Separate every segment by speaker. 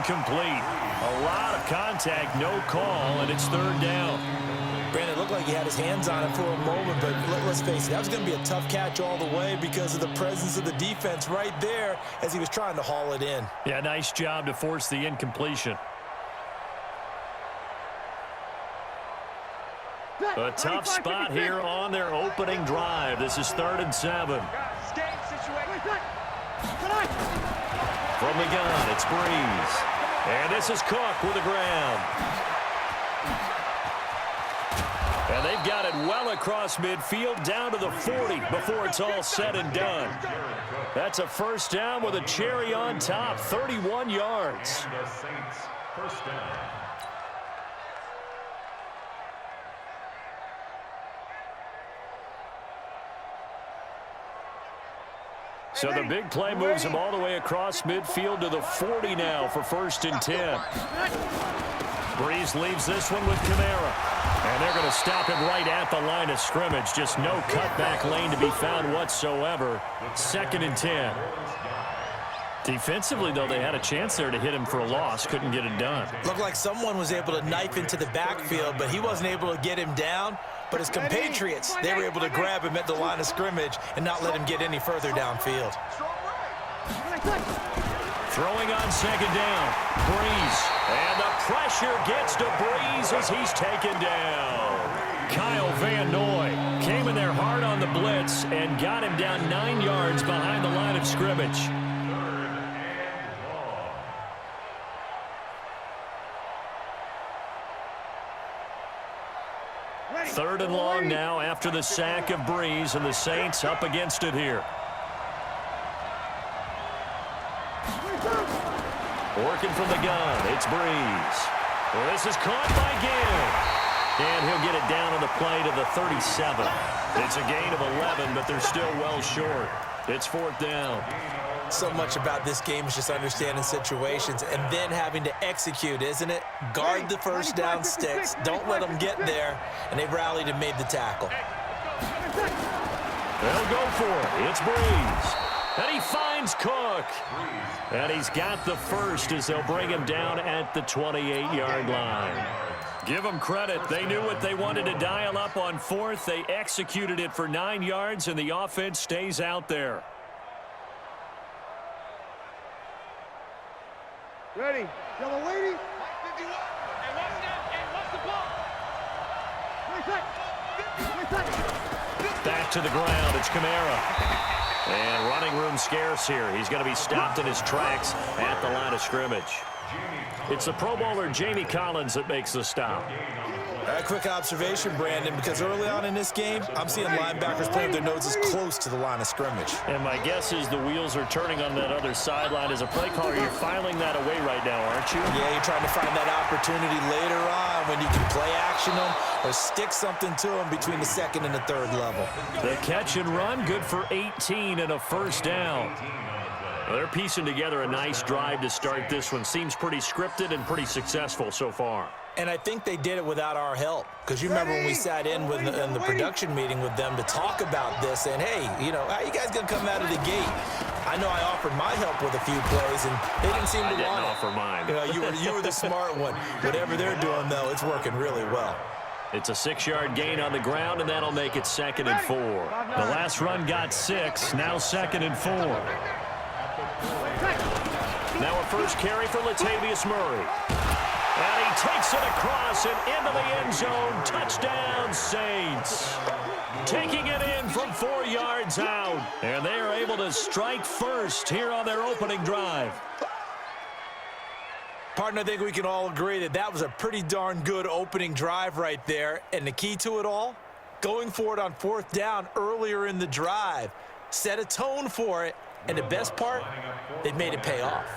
Speaker 1: incomplete. A lot of contact, no call, and it's third down.
Speaker 2: Brandon, it looked like he had his hands on it for a moment, but let's face it, that was going to be a tough catch all the way because of the presence of the defense right there as he was trying to haul it in.
Speaker 1: Yeah, nice job to force the incompletion. A tough spot here on their opening drive. This is 3rd and 7. From the gun, it's Breeze. And this is Cook with the ground. And they've got it well across midfield down to the 40 before it's all said and done. That's a first down with a cherry on top, 31 yards. So the big play moves him all the way across midfield to the 40 now for 1st and 10. Breeze leaves this one with Kamara. And they're going to stop him right at the line of scrimmage. Just no cutback lane to be found whatsoever. 2nd and 10. Defensively, though, they had a chance there to hit him for a loss. Couldn't get it done.
Speaker 2: Looked like someone was able to knife into the backfield, but he wasn't able to get him down. But his compatriots, they were able to grab him at the line of scrimmage and not let him get any further downfield.
Speaker 1: Throwing on 2nd down. Breeze. And the pressure gets to Breeze as he's taken down. Kyle Van Noy came in there hard on the blitz and got him down 9 yards behind the line of scrimmage. Third and long now after the sack of Breeze, and the Saints up against it here. Working from the gun, it's Breeze. Well, this is caught by Gill. And he'll get it down on the play to the 37. It's a gain of 11, but they're still well short. It's 4th down.
Speaker 2: So much about this game is just understanding situations and then having to execute, isn't it? Guard the first down sticks. Don't let them get there. And they've rallied and made the tackle.
Speaker 1: They'll go for it. It's Breeze. And he finds Cook. And he's got the first as they'll bring him down at the 28-yard line. Give them credit. They knew what they wanted to dial up on 4th. They executed it for 9 yards, and the offense stays out there.
Speaker 3: Ready. Yellow lady.
Speaker 1: Back to the ground. It's Kamara. And running room scarce here. He's going to be stopped in his tracks at the line of scrimmage. It's the Pro Bowler Jamie Collins that makes the stop.
Speaker 2: A quick observation, Brandon, because early on in this game, I'm seeing linebackers putting their noses close to the line of scrimmage.
Speaker 1: And my guess is the wheels are turning on that other sideline. As a play caller, you're filing that away right now, aren't you?
Speaker 2: Yeah, you're trying to find that opportunity later on when you can play action them or stick something to them between the 2nd and the 3rd level.
Speaker 1: The catch and run, good for 18 and a first down. Well, they're piecing together a nice drive to start this one. Seems pretty scripted and pretty successful so far.
Speaker 2: And I think they did it without our help. Because you remember when we sat in the production meeting with them to talk about this, and hey, you know, how you guys going to come out of the gate? I know I offered my help with a few plays, and they didn't seem to want it.
Speaker 1: I didn't offer mine.
Speaker 2: You know, you were the smart one. Whatever they're doing, though, it's working really well.
Speaker 1: It's a 6-yard gain on the ground, and that'll make it 2nd and 4. The last run got 6, now 2nd and 4. Now a first carry for Latavius Murray. And he takes it across and into the end zone. Touchdown, Saints. Taking it in from 4 yards out. And they are able to strike first here on their opening drive.
Speaker 2: Partner, I think we can all agree that that was a pretty darn good opening drive right there. And the key to it all, going for it on 4th down earlier in the drive. Set a tone for it. And the best part, they've made it pay off.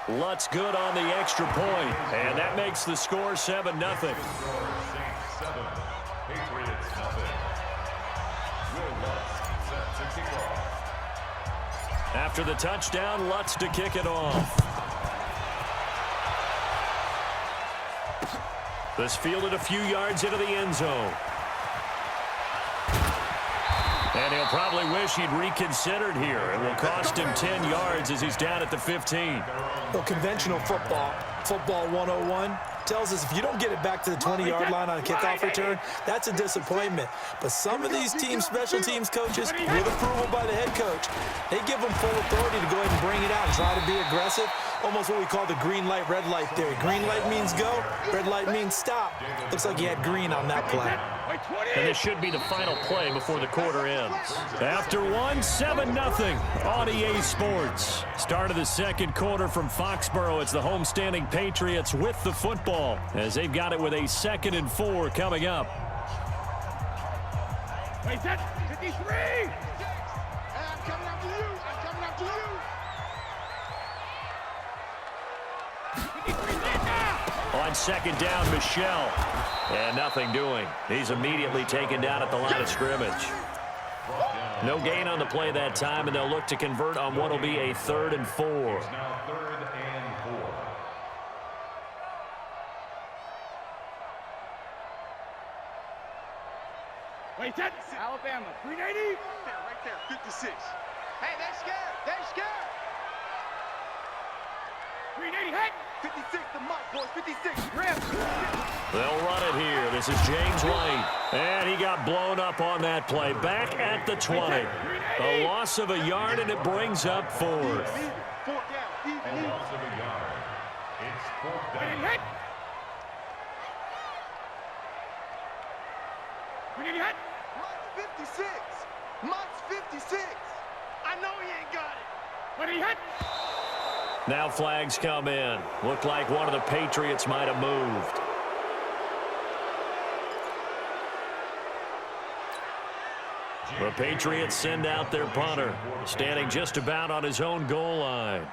Speaker 1: Lutz good on the extra point, and that makes the score 7-0. After the touchdown, Lutz to kick it off. This fielded a few yards into the end zone. And And he'll probably wish he'd reconsidered here. It will cost him 10 yards as he's down at the 15.
Speaker 2: Well, conventional football 101, tells us if you don't get it back to the 20-yard line on a kickoff return, that's a disappointment. But some of these teams, special teams coaches, with approval by the head coach, they give them full authority to go ahead and bring it out and try to be aggressive. Almost what we call the green light, red light theory. Green light means go, red light means stop. Looks like he had green on that play.
Speaker 1: And this should be the final play before the quarter ends. After 7-0 on EA Sports. Start of the second quarter from Foxborough. It's the homestanding Patriots with the football as they've got it with a 2nd and 4 coming up.
Speaker 3: Wait, that's 53! I'm coming after you! I'm coming after you!
Speaker 1: On 2nd down, Michelle. And nothing doing. He's immediately taken down at the line of scrimmage. No gain on the play that time, and they'll look to convert on what will be a 3rd and 4.
Speaker 3: Wait, that's Alabama. 380? Right there, 56. Hey, they're scared. They're scared. 380, hey! 56, the mic, boys. 56, grab.
Speaker 1: They'll run it here. This is James White. And he got blown up on that play. Back at the 20. A loss of a yard, and it brings up 4th.
Speaker 3: A loss of a yard. It's 4th down. 56. Mike's 56. I know he ain't got it. But he hit.
Speaker 1: Now flags come in. Looked like one of the Patriots might have moved. The Patriots send out their punter, standing just about on his own goal line.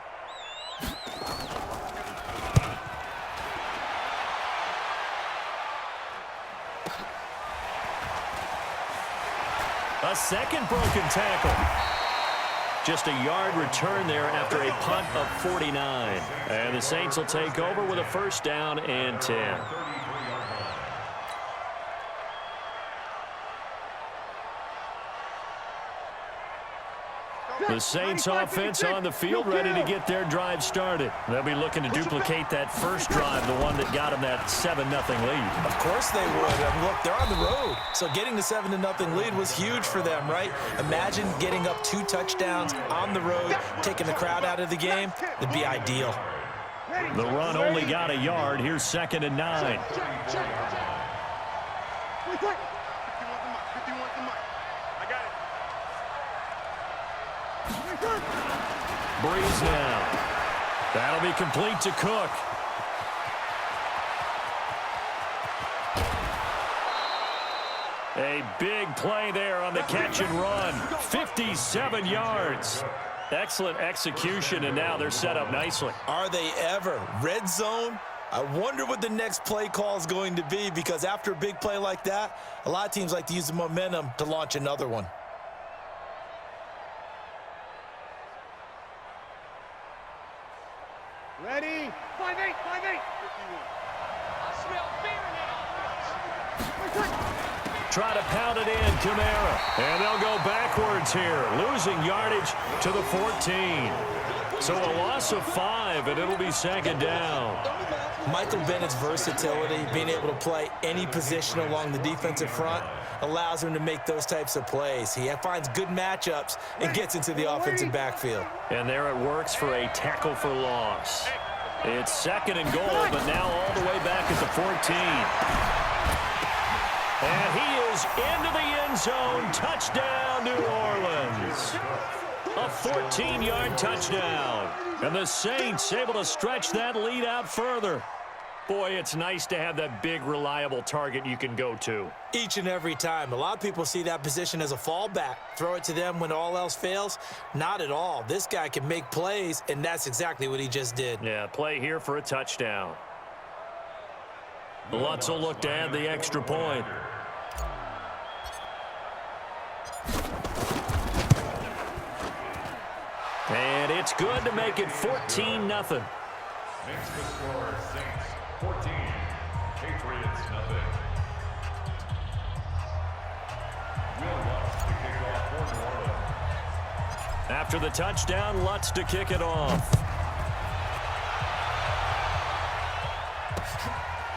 Speaker 1: A second broken tackle. Just a yard return there after a punt of 49. And the Saints will take over with a 1st down and 10. The Saints offense on the field, ready to get their drive started. They'll be looking to duplicate that first drive, the one that got them that 7-0 lead.
Speaker 2: Of course they would. I mean, look, they're on the road. So getting the 7-0 lead was huge for them, right? Imagine getting up 2 touchdowns on the road, taking the crowd out of the game. It'd be ideal.
Speaker 1: The run only got a yard. Here's 2nd and 9. Breeze now. That'll be complete to Cook. A big play there on the catch and run. 57 yards. Excellent execution, and now they're set up nicely.
Speaker 2: Are they ever? Red zone? I wonder what the next play call is going to be, because after a big play like that, a lot of teams like to use the momentum to launch another one.
Speaker 3: Ready? 5-8, 5-8. 51. I smell fear in it.
Speaker 1: Try to pound it in, Kamara. And they'll go backwards here, losing yardage to the 14. So a loss of 5, and it'll be 2nd down.
Speaker 2: Michael Bennett's versatility, being able to play any position along the defensive front, allows him to make those types of plays. He finds good matchups and gets into the offensive backfield.
Speaker 1: And there it works for a tackle for loss. It's 2nd and goal, but now all the way back at the 14. And he is into the end zone. Touchdown, New Orleans. A 14-yard touchdown. And the Saints able to stretch that lead out further. Boy, it's nice to have that big, reliable target you can go to.
Speaker 2: Each and every time. A lot of people see that position as a fallback. Throw it to them when all else fails. Not at all. This guy can make plays, and that's exactly what he just did.
Speaker 1: Yeah, play here for a touchdown. Lutz will look to add the extra point. And it's good to make it 14-0.
Speaker 4: Makes the score Saints 14, Patriots nothing. Will Lutz to kick off for
Speaker 1: After the touchdown, Lutz to kick it off.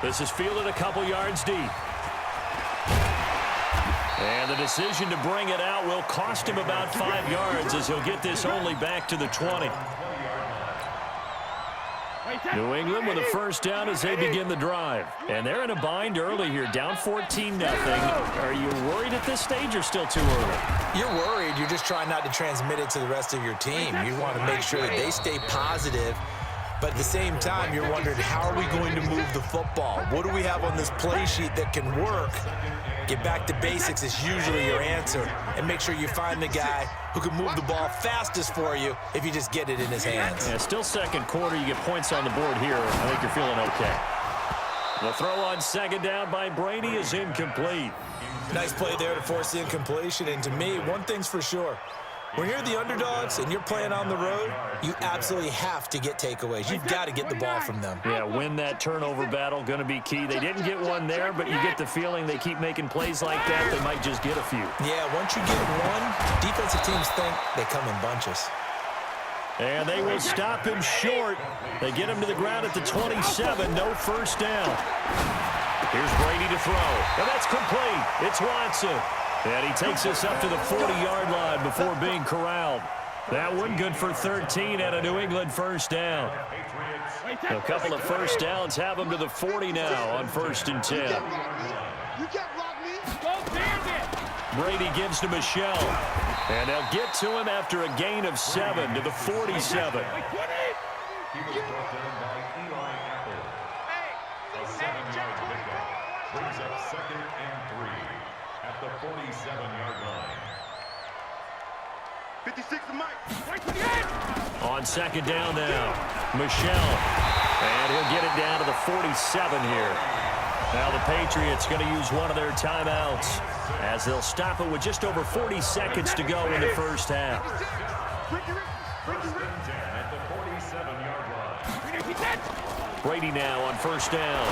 Speaker 1: This is fielded a couple yards deep. And the decision to bring it out will cost him about 5 yards as he'll get this only back to the 20. New England with a first down as they begin the drive. And they're in a bind early here, down 14-0. Are you worried at this stage or still too early?
Speaker 2: You're worried. You're just trying not to transmit it to the rest of your team. You want to make sure that they stay positive. But at the same time, you're wondering, how are we going to move the football? What do we have on this play sheet that can work? Get back to basics is usually your answer. And make sure you find the guy who can move the ball fastest for you if you just get it in his hands.
Speaker 1: Yeah, still second quarter. You get points on the board here. I think you're feeling okay. The throw on second down by Brady is incomplete.
Speaker 2: Nice play there to force the incompletion. And to me, one thing's for sure. When you're the underdogs and you're playing on the road, you absolutely have to get takeaways. You've got to get the ball from them.
Speaker 1: Yeah, win that turnover battle, going to be key. They didn't get one there, but you get the feeling they keep making plays like that, they might just get a few.
Speaker 2: Yeah, once you get one, defensive teams think they come in bunches.
Speaker 1: And they will stop him short. They get him to the ground at the 27, no first down. Here's Brady to throw, and that's complete. It's Watson. And he takes us up to the 40-yard line before being corralled. That one good for 13 and a New England first down. A couple of first downs have them to the 40 now on 1st and 10. Brady gives to Michelle. And they'll get to him after a gain of 7 to the 47.
Speaker 4: Brings up 2nd and 3 at the 47-yard line.
Speaker 3: 56 to Mike.
Speaker 1: On second down now, Michelle. And he'll get it down to the 47 here. Now the Patriots going to use one of their timeouts as they'll stop it with just over 40 seconds to go in the first half.
Speaker 4: First and 10 at the 47-yard line.
Speaker 1: Brady now on first down.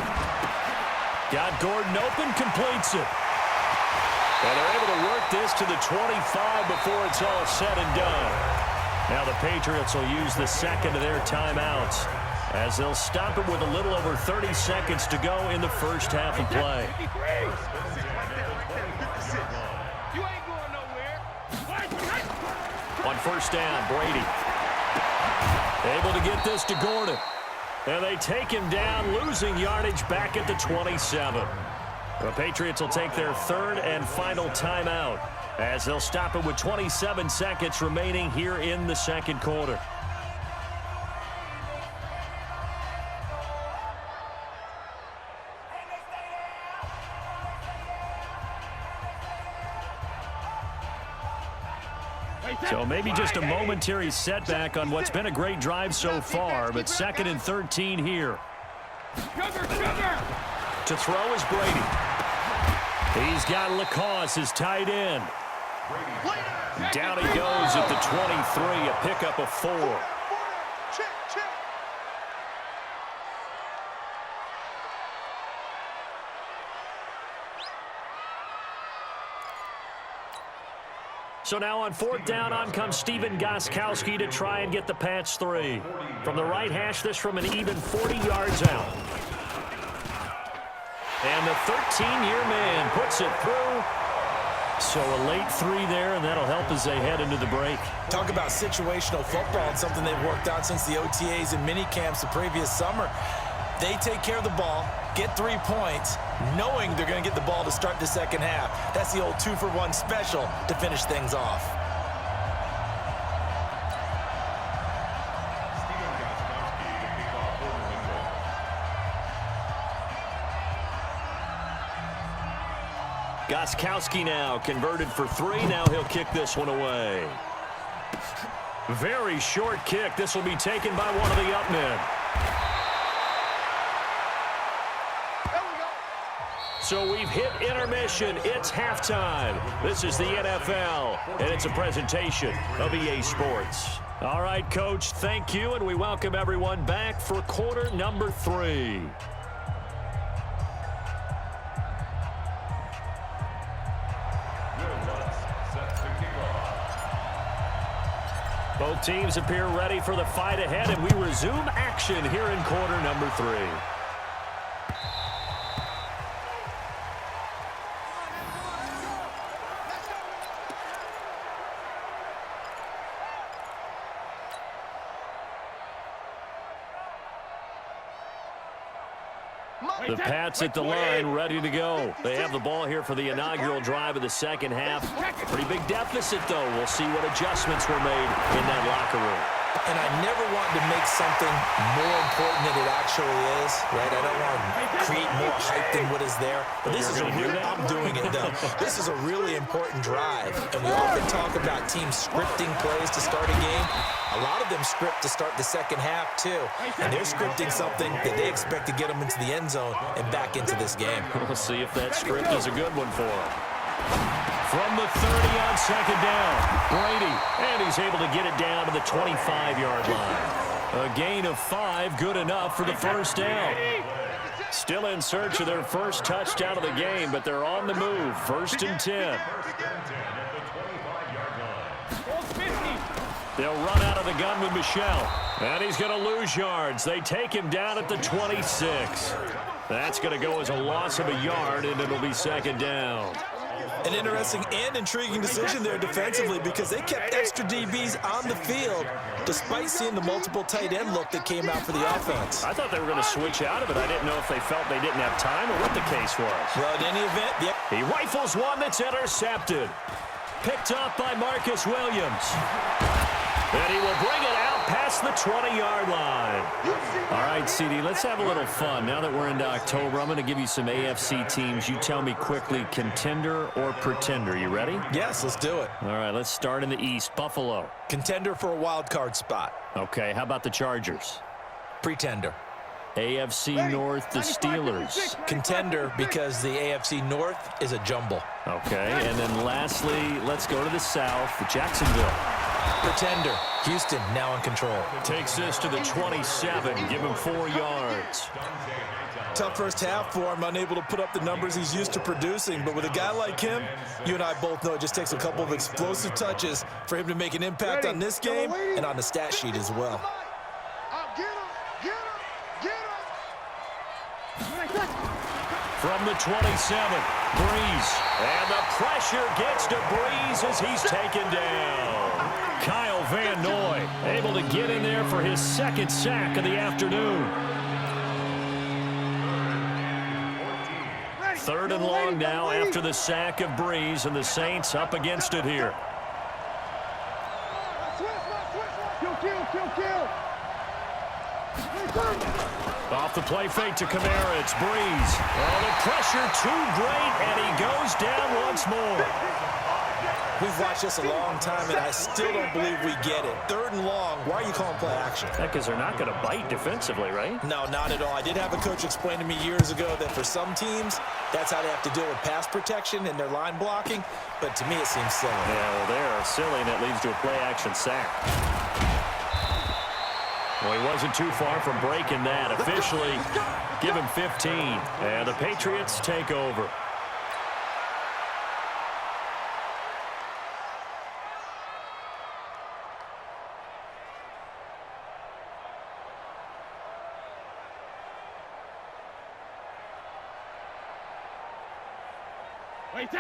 Speaker 1: Got Gordon open, completes it. And they're able to work this to the 25 before it's all said and done. Now the Patriots will use the second of their timeouts as they'll stop it with a little over 30 seconds to go in the first half of play. On first down, Brady. Able to get this to Gordon. And they take him down, losing yardage back at the 27. The Patriots will take their third and final timeout as they'll stop it with 27 seconds remaining here in the second quarter. So maybe just a momentary setback on what's been a great drive so far, but 2nd and 13 here. To throw is Brady. He's got Lacoste, his tight end. Down he goes at the 23, a pickup of 4. So now on 4th down, on comes Stephen Gostkowski to try and get the Pats 3. From the right hash, this from an even 40 yards out. And the 13-year man puts it through. So a late 3 there, and that'll help as they head into the break.
Speaker 2: Talk about situational football. It's something they've worked on since the OTAs and mini camps the previous summer. They take care of the ball, get 3 points, knowing they're going to get the ball to start the second half. That's the old 2-for-1 special to finish things off.
Speaker 1: Gostkowski now converted for 3. Now he'll kick this one away. Very short kick. This will be taken by one of the up men. So we've hit intermission. It's halftime. This is the NFL, and it's a presentation of EA Sports. All right, Coach, thank you, and we welcome everyone back for quarter number 3. Both teams appear ready for the fight ahead, and we resume action here in quarter number 3. The Pats at the line, ready to go. They have the ball here for the inaugural drive of the second half. Pretty big deficit, though. We'll see what adjustments were made in that locker room.
Speaker 2: And I never want to make something more important than it actually is, right? I don't want to create more hype than what is there. But this is a really, I'm doing it, though. This is a really important drive. And we often talk about teams scripting plays to start a game. A lot of them script to start the second half, too. And they're scripting something that they expect to get them into the end zone and back into this game.
Speaker 1: We'll see if that script is a good one for them. From the 30 on second down, Brady, and he's able to get it down to the 25-yard line. A gain of 5, good enough for the first down. Still in search of their first touchdown of the game, but they're on the move. 1st and 10. They'll run out of the gun with Michel, and he's going to lose yards. They take him down at the 26. That's going to go as a loss of a yard, and it'll be second down.
Speaker 2: An interesting and intriguing decision there defensively because they kept extra DBs on the field despite seeing the multiple tight end look that came out for the offense.
Speaker 1: I thought they were going to switch out of it. I didn't know if they felt they didn't have time or what the case was.
Speaker 2: Well, in any event,
Speaker 1: he rifles one that's intercepted. Picked off by Marcus Williams. And he will bring it out past the 20-yard line. All right, CD, let's have a little fun. Now that we're into October, I'm going to give you some AFC teams. You tell me quickly, contender or pretender. You ready?
Speaker 2: Yes, let's do it.
Speaker 1: All right, let's start in the East. Buffalo.
Speaker 2: Contender for a wild card spot.
Speaker 1: Okay, how about the Chargers?
Speaker 2: Pretender.
Speaker 1: AFC North, the Steelers.
Speaker 2: Contender because the AFC North is a jumble.
Speaker 1: Okay, and then lastly, let's go to the South, Jacksonville.
Speaker 2: Pretender. Houston now in control.
Speaker 1: Takes this to the 27. Give him 4 yards.
Speaker 2: Tough first half for him, unable to put up the numbers he's used to producing. But with a guy like him, you and I both know it just takes a couple of explosive touches for him to make an impact on this game and on the stat sheet as well.
Speaker 1: From the 27, Breeze. And the pressure gets to Breeze as he's taken down. Kyle Van Noy able to get in there for his second sack of the afternoon. 3rd and long now after the sack of Breeze, and the Saints up against it here. Off the play fake to Kamara, it's Breeze. Oh, the pressure too great, and he goes down once more.
Speaker 2: We've watched this a long time, and I still don't believe we get it. 3rd and long, why are you calling play action?
Speaker 1: Because they're not going to bite defensively, right?
Speaker 2: No, not at all. I did have a coach explain to me years ago that for some teams, that's how they have to deal with pass protection and their line blocking, but to me it seems silly.
Speaker 1: Yeah, well, they're silly, and it leads to a play action sack. Well, he wasn't too far from breaking that. Officially, give him 15. And the Patriots take over.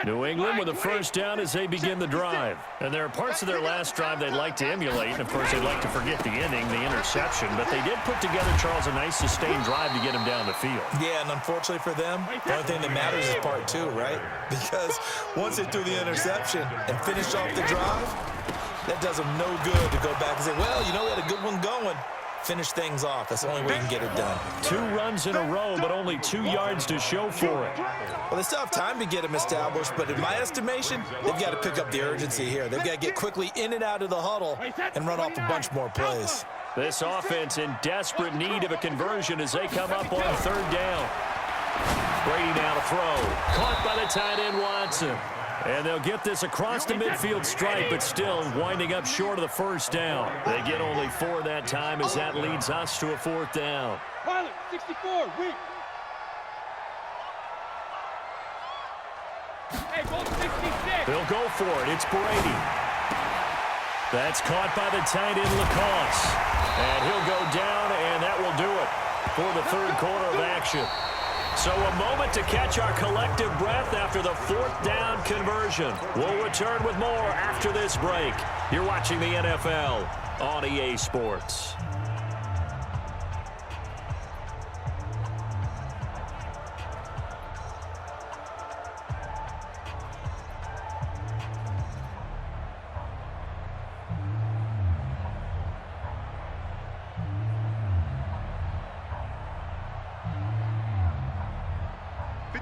Speaker 1: New England with a first down as they begin the drive. And there are parts of their last drive they'd like to emulate. And, of course, they'd like to forget the ending, the interception. But they did put together, Charles, a nice sustained drive to get him down the field.
Speaker 2: Yeah, and unfortunately for them, the only thing that matters is part 2, right? Because once they threw the interception and finished off the drive, that does them no good to go back and say, well, you know, we had a good one going. Finish things off. That's the only way you can get it done.
Speaker 1: 2 runs in a row, but only 2 yards to show for it.
Speaker 2: Well, they still have time to get him established, but in my estimation, they've got to pick up the urgency here. They've got to get quickly in and out of the huddle and run off a bunch more plays.
Speaker 1: This offense in desperate need of a conversion as they come up on 3rd down. Brady now to throw. Caught by the tight end, Watson. And they'll get this across the midfield stripe, but still winding up short of the first down. They get only 4 that time as that leads us to a 4th down.
Speaker 3: Pilot, 64, weak. Hey, goal 66.
Speaker 1: They'll go for it. It's Brady. That's caught by the tight end, Lacoste. And he'll go down, and that will do it for the third quarter of action. So a moment to catch our collective breath after the fourth down conversion. We'll return with more after this break. You're watching the NFL on EA Sports.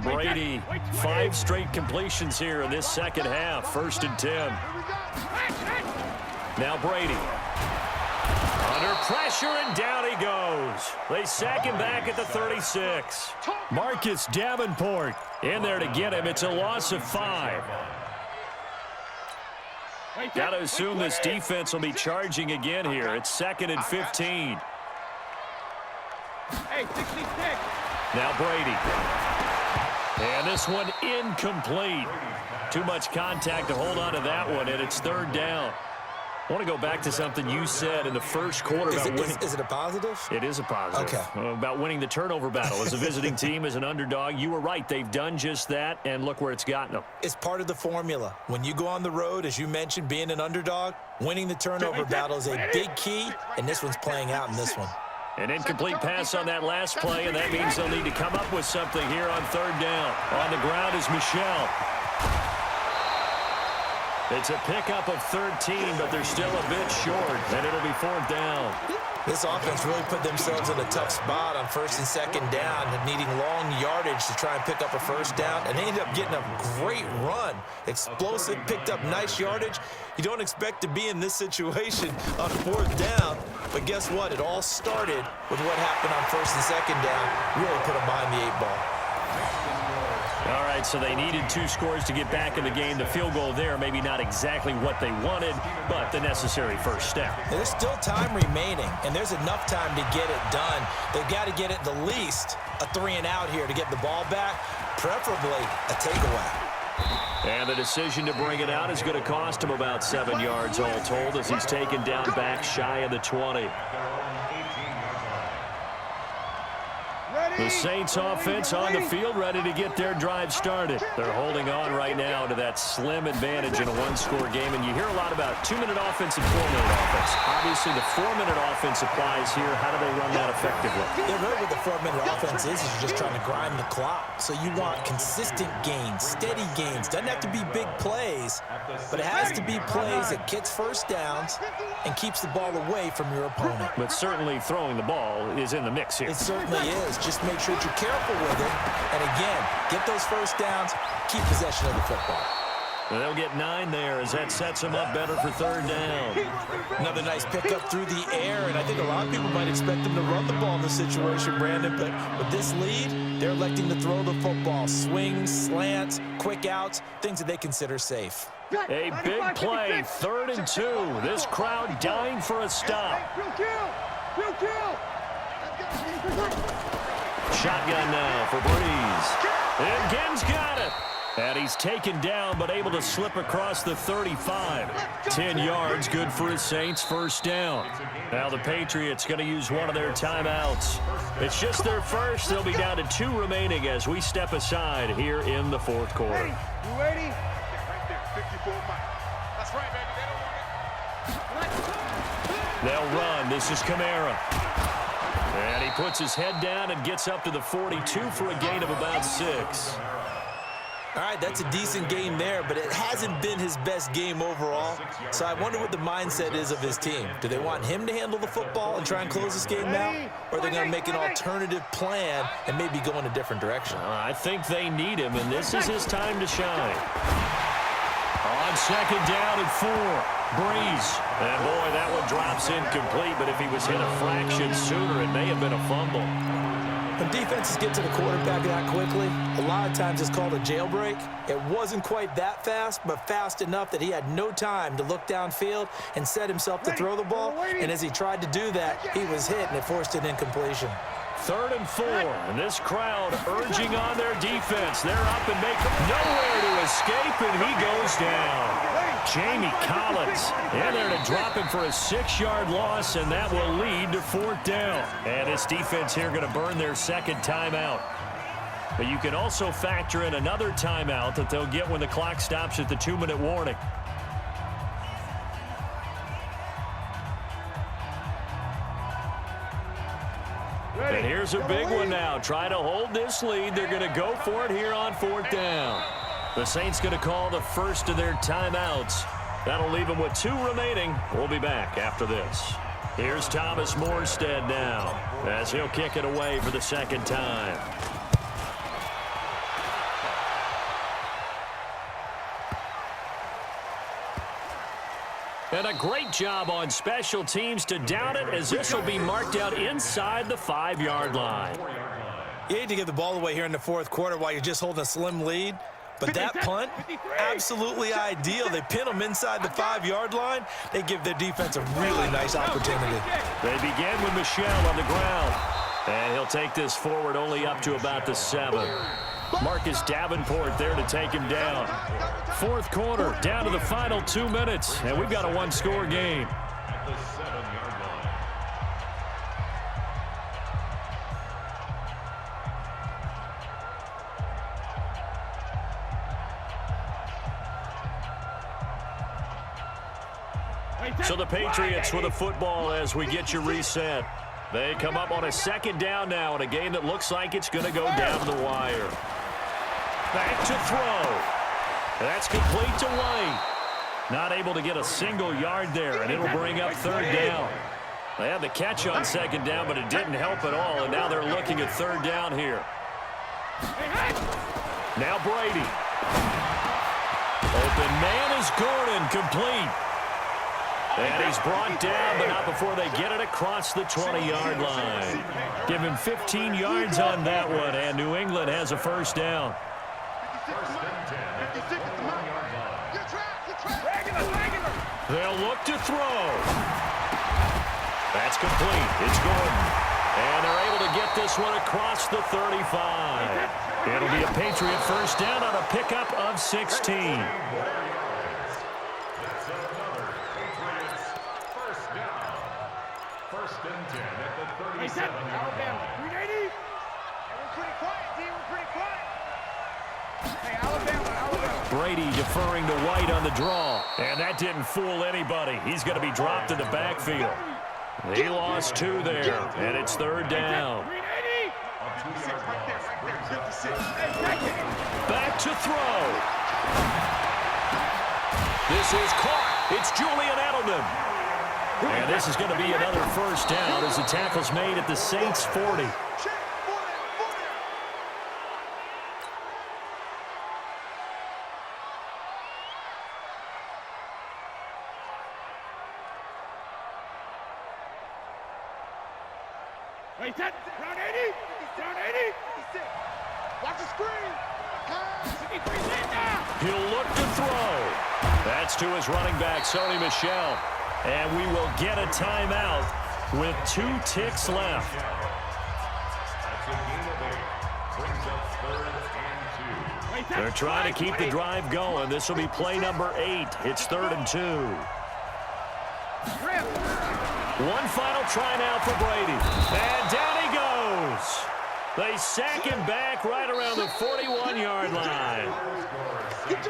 Speaker 1: Brady, 5 straight completions here in this second half. 1st and 10. Now Brady. Under pressure, and down he goes. They sack him back at the 36. Marcus Davenport in there to get him. It's a loss of 5. Got to assume this defense will be charging again here. It's 2nd and 15.
Speaker 3: Hey, 66.
Speaker 1: Now Brady. And this one incomplete. Too much contact to hold on to that one, and it's 3rd down. I want to go back to something you said in the first quarter about winning.
Speaker 2: Is it a positive?
Speaker 1: It is a positive.
Speaker 2: Okay.
Speaker 1: About winning the turnover battle. As a visiting team, as an underdog, you were right. They've done just that, and look where it's gotten them.
Speaker 2: It's part of the formula. When you go on the road, as you mentioned, being an underdog, winning the turnover battle is a big key, and this one's playing out in this one.
Speaker 1: An incomplete pass on that last play, and that means they'll need to come up with something here on 3rd down. On the ground is Michel. It's a pickup of 13, but they're still a bit short, and it'll be 4th down.
Speaker 2: This offense really put themselves in a tough spot on 1st and 2nd down, needing long yardage to try and pick up a 1st down, and they ended up getting a great run. Explosive, picked up nice yardage. You don't expect to be in this situation on 4th down, but guess what? It all started with what happened on 1st and 2nd down. Really put them behind the 8 ball.
Speaker 1: All right, so they needed 2 scores to get back in the game. The field goal there, maybe not exactly what they wanted, but the necessary first step.
Speaker 2: There's still time remaining, and there's enough time to get it done. They've got to get at the least a 3-and-out here to get the ball back, preferably a takeaway.
Speaker 1: And the decision to bring it out is going to cost him about 7 yards all told as he's taken down back shy of the 20. The Saints offense on the field, ready to get their drive started. They're holding on right now to that slim advantage in a 1-score game. And you hear a lot about 2-minute offense and 4-minute offense. Obviously, the 4-minute offense applies here. How do they run that effectively?
Speaker 2: Yeah, really what the 4-minute offense is you're just trying to grind the clock. So you want consistent gains, steady gains. Doesn't have to be big plays, but it has to be plays that gets 1st downs and keeps the ball away from your opponent.
Speaker 1: But certainly throwing the ball is in the mix here.
Speaker 2: It certainly is. Just make sure that you're careful with it. And again, get those 1st downs, keep possession of the football.
Speaker 1: And they'll get 9 there as that sets them up better for 3rd down.
Speaker 2: Another nice pickup through the air, and I think a lot of people might expect them to run the ball in this situation, Brandon, but with this lead, they're electing to throw the football. Swings, slants, quick outs, things that they consider safe.
Speaker 1: A big play, 3rd and 2. This crowd dying for a stop.
Speaker 3: Real kill.
Speaker 1: Shotgun now for Breeze. And Ginn's got it. And he's taken down, but able to slip across the 35. 10 yards, good for the Saints, 1st down. Now the Patriots going to use one of their timeouts. It's just their first. They'll be down to 2 remaining as we step aside here in the 4th quarter.
Speaker 3: You ready? Right there, 54 miles. That's right, baby. They don't want it.
Speaker 1: They'll run. This is Kamara. And he puts his head down and gets up to the 42 for a gain of about 6.
Speaker 2: All right, that's a decent game there, but it hasn't been his best game overall. So I wonder what the mindset is of his team. Do they want him to handle the football and try and close this game out? Or are they going to make an alternative plan and maybe go in a different direction?
Speaker 1: I think they need him, and this is his time to shine. On 2nd down and 4, Breeze. And boy, that one drops incomplete, but if he was hit a fraction sooner, it may have been a fumble.
Speaker 2: When defenses get to the quarterback that quickly, a lot of times it's called a jailbreak. It wasn't quite that fast, but fast enough that he had no time to look downfield and set himself to throw the ball. And as he tried to do that, he was hit, and it forced an incompletion.
Speaker 1: 3rd and 4, and this crowd urging on their defense. They're up and make nowhere to escape, and he goes down. Jamie Collins in there to drop him for a 6-yard loss, and that will lead to 4th down. And this defense here going to burn their 2nd timeout. But you can also factor in another timeout that they'll get when the clock stops at the 2-minute warning. And here's a big one now. Try to hold this lead. They're going to go for it here on 4th down. The Saints going to call the first of their timeouts. That'll leave them with 2 remaining. We'll be back after this. Here's Thomas Morstead now as he'll kick it away for the 2nd time. And a great job on special teams to down it, as this will be marked out inside the 5-yard line.
Speaker 2: You hate to give the ball away here in the 4th quarter while you're just holding a slim lead, but that punt, absolutely ideal. They pin them inside the 5-yard line. They give their defense a really nice opportunity.
Speaker 1: They begin with Michel on the ground, and he'll take this forward only up to about the 7. Marcus Davenport there to take him down. 4th quarter, down to the final 2 minutes, and we've got a 1-score game.
Speaker 4: At the 7-yard line.
Speaker 1: So the Patriots with a football as we get you reset. They come up on a 2nd down now in a game that looks like it's going to go down the wire. Back to throw. That's complete to White. Not able to get a single yard there, and it'll bring up 3rd down. They had the catch on 2nd down, but it didn't help at all, and now they're looking at 3rd down here. Now Brady. Open man is Gordon, complete. And he's brought down, but not before they get it across the 20-yard line. Give him 15 yards on that one, and New England has a 1st down. They'll look to throw. That's complete. It's Gordon. And they're able to get this one across the 35. It'll be a Patriot 1st down on a pickup of 16.
Speaker 3: Alabama, 380. We're pretty quiet, D. We're pretty quiet. Hey, Alabama.
Speaker 1: Brady deferring to White on the draw. And that didn't fool anybody. He's going to be dropped in the backfield. He lost 2 there, and it's 3rd down.
Speaker 3: 380. 56 right there. 56.
Speaker 1: Back to throw. This is caught. It's Julian Edelman. And this is going to be another 1st down as the tackle's made at the Saints' 40.
Speaker 3: Wait, that. Round 80. Round 80. Watch the screen.
Speaker 1: He'll look to throw. That's to his running back, Sony Michel. And we will get a timeout with 2 ticks left.
Speaker 4: That's a gain of 8. Brings up 3rd and 2.
Speaker 1: They're trying to keep the drive going. This will be play number 8. It's 3rd and 2. One final try now for Brady. And down he goes. They sack him back right around the 41-yard line.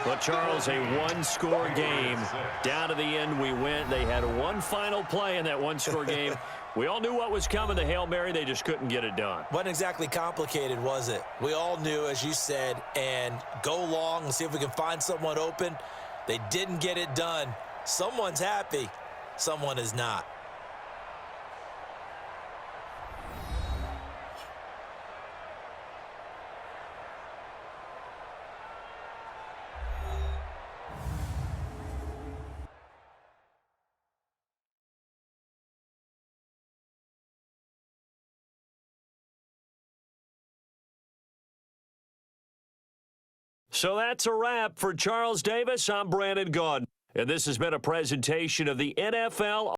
Speaker 1: But, Charles, a 1-score game. Down to the end we went. They had one final play in that 1-score game. We all knew what was coming, the Hail Mary. They just couldn't get it done.
Speaker 2: Wasn't exactly complicated, was it? We all knew, as you said, and go long and see if we can find someone open. They didn't get it done. Someone's happy. Someone is not.
Speaker 1: So that's a wrap for Charles Davis. I'm Brandon Gaudin, and this has been a presentation of the NFL